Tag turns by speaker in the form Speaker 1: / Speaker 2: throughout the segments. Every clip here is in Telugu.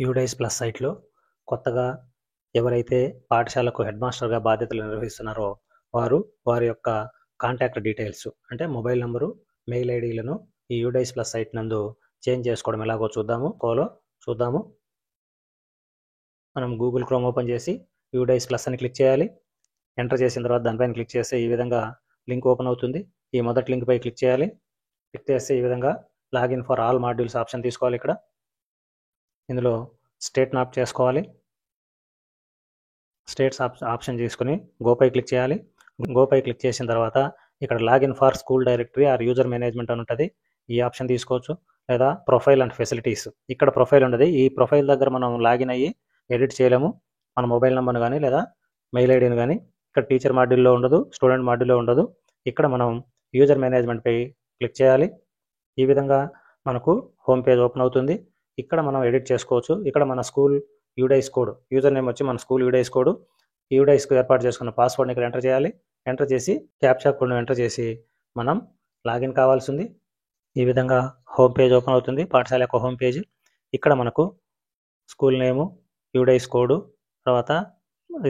Speaker 1: యూడైస్ ప్లస్ సైట్లో కొత్తగా ఎవరైతే పాఠశాలకు హెడ్ మాస్టర్గా బాధ్యతలు నిర్వహిస్తున్నారో వారి యొక్క కాంటాక్ట్ డీటెయిల్స్ అంటే మొబైల్ నెంబరు, మెయిల్ ఐడీలను ఈ యూడైస్ ప్లస్ సైట్ నందు చేంజ్ చేసుకోవడం ఎలాగో చూద్దాము. మనం గూగుల్ క్రోమ్ ఓపెన్ చేసి యూడైస్ ప్లస్ అని క్లిక్ చేయాలి. ఎంటర్ చేసిన తర్వాత దానిపైన క్లిక్ చేస్తే ఈ విధంగా లింక్ ఓపెన్ అవుతుంది. ఈ మొదటి లింక్ పై క్లిక్ చేయాలి. క్లిక్ చేస్తే ఈ విధంగా login for all modules option తీసుకోవాలి. ఇక్కడ ఇందులో స్టేట్ని ఆప్ చేసుకోవాలి. స్టేట్స్ ఆప్షన్ తీసుకుని గోపై క్లిక్ చేయాలి. గోపై క్లిక్ చేసిన తర్వాత ఇక్కడ login for school directory are user management అని ఉంటుంది. ఈ ఆప్షన్ తీసుకోవచ్చు. లేదా ప్రొఫైల్ అండ్ ఫెసిలిటీస్, ఇక్కడ ప్రొఫైల్ ఉండదు. ఈ ప్రొఫైల్ దగ్గర మనం లాగిన్ అయ్యి ఎడిట్ చేయలేము. మన మొబైల్ నెంబర్ని కానీ లేదా మెయిల్ ఐడిని కానీ. ఇక్కడ టీచర్ మాడ్యూల్లో ఉండదు, స్టూడెంట్ మాడ్యూల్లో ఉండదు. ఇక్కడ మనం యూజర్ మేనేజ్మెంట్పై క్లిక్ చేయాలి. ఈ విధంగా మనకు హోమ్ పేజ్ ఓపెన్ అవుతుంది. ఇక్కడ మనం ఎడిట్ చేసుకోవచ్చు. ఇక్కడ మన school UDISE code, user name వచ్చి మన స్కూల్ యూడైస్ కోడ్, యూడైస్కు ఏర్పాటు చేసుకున్న పాస్వర్డ్ని ఇక్కడ ఎంటర్ చేయాలి. ఎంటర్ చేసి క్యాప్చా కోడ్ను ఎంటర్ చేసి మనం లాగిన్ కావాల్సి ఉంది. ఈ విధంగా హోమ్ పేజ్ ఓపెన్ అవుతుంది, పాఠశాల యొక్క హోమ్ పేజ్. ఇక్కడ మనకు స్కూల్ నేము, యూడైస్ కోడ్, తర్వాత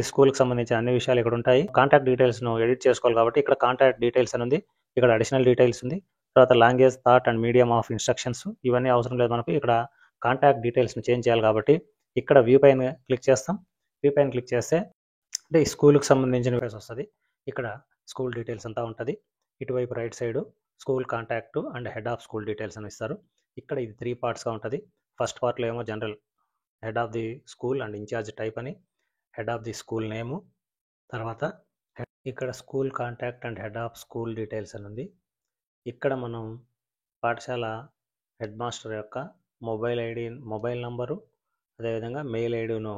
Speaker 1: స్కూల్కి సంబంధించిన అన్ని విషయాలు ఇక్కడ ఉంటాయి. కాంటాక్ట్ డీటెయిల్స్ను ఎడిట్ చేసుకోవాలి కాబట్టి ఇక్కడ కాంటాక్ట్ డీటెయిల్స్ అని ఉంది. ఇక్కడ అడిషనల్ డీటెయిల్స్ ఉంది. తర్వాత language, thought and medium of instructions, ఇవన్నీ అవసరం లేదు మనకు. ఇక్కడ కాంటాక్ట్ డీటెయిల్స్ని చేంజ్ చేయాలి కాబట్టి ఇక్కడ వ్యూ పైన క్లిక్ చేస్తాం. వ్యూ పైన క్లిక్ చేస్తే అంటే ఈ స్కూల్కి సంబంధించిన పేజ్ వస్తుంది. ఇక్కడ స్కూల్ డీటెయిల్స్ అంతా ఉంటుంది. ఇటువైపు right side school contact and head of school details అని ఇస్తారు. ఇక్కడ ఇది 3 పార్ట్స్గా ఉంటుంది. ఫస్ట్ పార్ట్లో ఏమో general, head of the school and incharge type అని, head of the school name, తర్వాత ఇక్కడ school contact and head of school details అని ఉంది. ఇక్కడ మనం పాఠశాల హెడ్ మాస్టర్ యొక్క మొబైల్ నంబరు, అదేవిధంగా మెయిల్ ఐడిను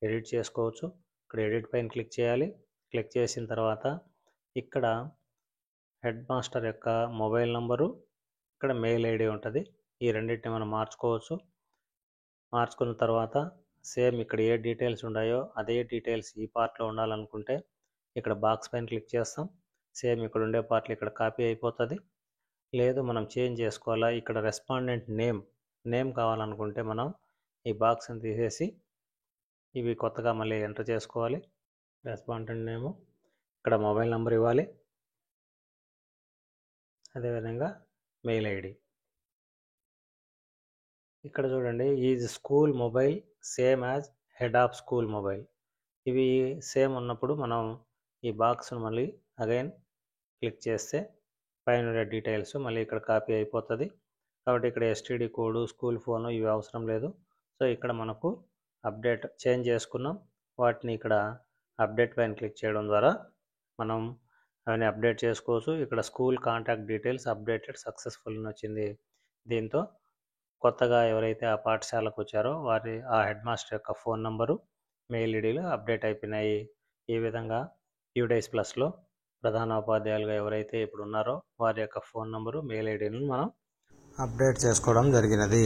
Speaker 1: ఎడిట్ చేసుకోవచ్చు. ఇక్కడ ఎడిట్ పైన క్లిక్ చేయాలి. క్లిక్ చేసిన తర్వాత ఇక్కడ హెడ్ మాస్టర్ యొక్క మొబైల్ నంబరు, ఇక్కడ మెయిల్ ఐడి ఉంటుంది. ఈ రెండింటిని మనం మార్చుకోవచ్చు. మార్చుకున్న తర్వాత సేమ్ ఇక్కడ ఏ డీటెయిల్స్ ఉన్నాయో అదే డీటెయిల్స్ ఈ పార్ట్లో ఉండాలనుకుంటే ఇక్కడ బాక్స్ పైన క్లిక్ చేస్తాం. సేమ్ ఇక్కడ ఉండే పార్ట్లు ఇక్కడ కాపీ అయిపోతుంది. లేదు మనం చేంజ్ చేసుకోవాలా, ఇక్కడ రెస్పాండెంట్ నేమ్ కావాలనుకుంటే మనం ఈ బాక్స్ని తీసేసి ఇవి కొత్తగా మళ్ళీ ఎంటర్ చేసుకోవాలి. రెస్పాండెంట్ నేము, ఇక్కడ మొబైల్ నెంబర్ ఇవ్వాలి, అదేవిధంగా మెయిల్ ఐడి. ఇక్కడ చూడండి, is school mobile same as head of school mobile. ఇవి సేమ్ ఉన్నప్పుడు మనం ఈ బాక్స్ను మళ్ళీ అగైన్ క్లిక్ చేస్తే పైన డీటెయిల్స్ మళ్ళీ ఇక్కడ కాపీ అయిపోతుంది. కాబట్టి ఇక్కడ ఎస్టీడీ కోడ్, స్కూల్ ఫోను ఇవి అవసరం లేదు. సో ఇక్కడ మనకు అప్డేట్ చేంజ్ చేసుకున్నాం. వాటిని ఇక్కడ అప్డేట్ పైన క్లిక్ చేయడం ద్వారా మనం అవన్నీ అప్డేట్ చేసుకోవచ్చు. ఇక్కడ school contact details updated successful అని వచ్చింది. దీంతో కొత్తగా ఎవరైతే ఆ పాఠశాలకు వచ్చారో ఆ హెడ్ మాస్టర్ యొక్క ఫోన్ నంబరు, మెయిల్ ఐడీలు అప్డేట్ అయిపోయినాయి. ఈ విధంగా యూడైస్ ప్లస్లో ప్రధానోపాధ్యాయులుగా ఎవరైతే ఇప్పుడు ఉన్నారో వారి యొక్క ఫోన్ నంబరు, మెయిల్ ఐడీలను మనం అప్డేట్ చేసుకోవడం జరిగినది.